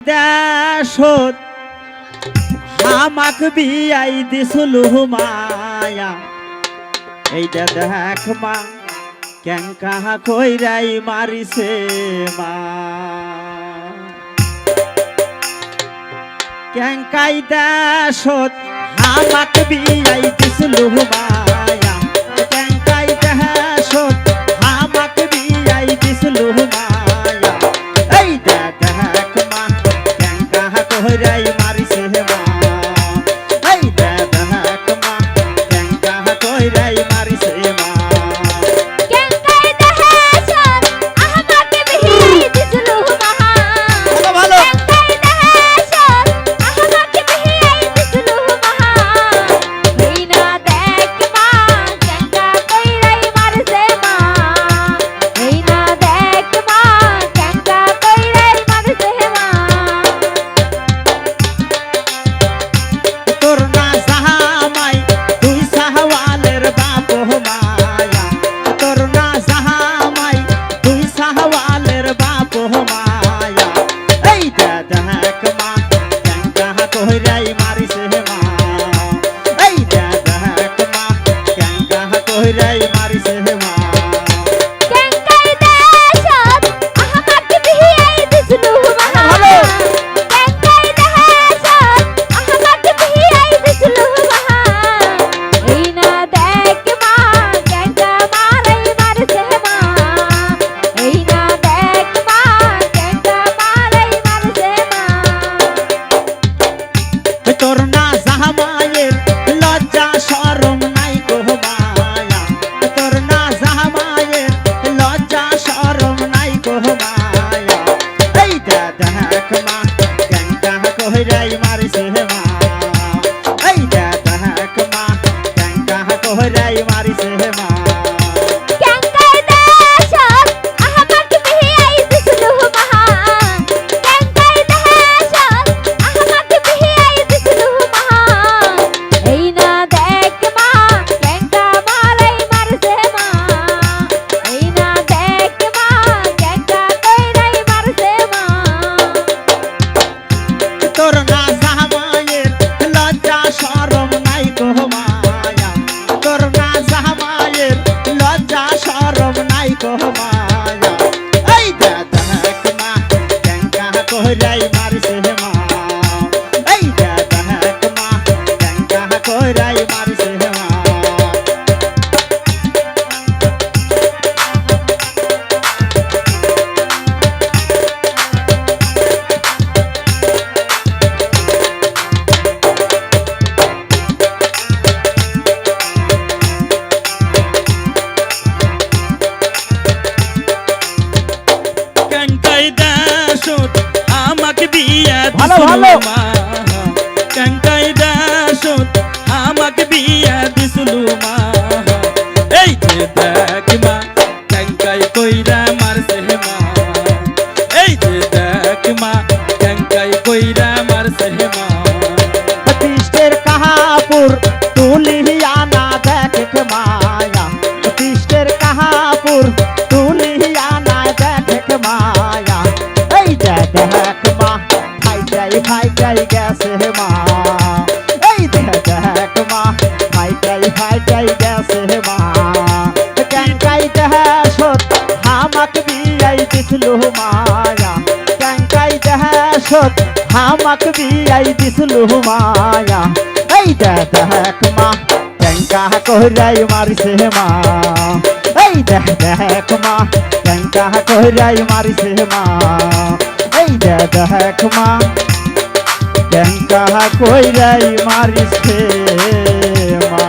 দেশত আমাক বিয়াই দিছলু মায়া এইটা দেখ মা কেঙ্কা কইরাই মারিছে মা কেঙ্কাই দেশত আমাক বিয়াই দিছলু মায়া কেঙ্কাই দেশত আমাক বিয়াই দিছলু মায়া এইটা দেখ মা কেঙ্কা কইরাই মারিছে মা এইটা দেখ মা কেঙ্কা কইরাই মারিছে মা ভালো ভালো কেঙ্কাই দেশত আমাক বিয়া দিছলু মা এই যে দেখ মা কেঙ্কাই কইরা মারছে মা এই যে দেখ মা কেঙ্কাই কইরা মারছে মা তিষ্টের কাহাপুর তুলিয়া না দেখ মায়া তিষ্টের কাহাপুর তুলিয়া না দেখ মায়া এই যে দেখ মা ফাইটাই গেছে মা এই দেখ মা ফাইটাই গেছে মা কেঙ্কাই দেশত আমাক বিয়াই দিছলু মায়া কেঙ্কাই দেশত আমাক বিয়াই দিছলু মায়া এই দেখ মা কেঙ্কা কইরাই মারিছে মা এই দেখ মা কেঙ্কা কইরাই মারিছে মা এই দেখ মা কেঙ্কা কইরাই মারিছে মা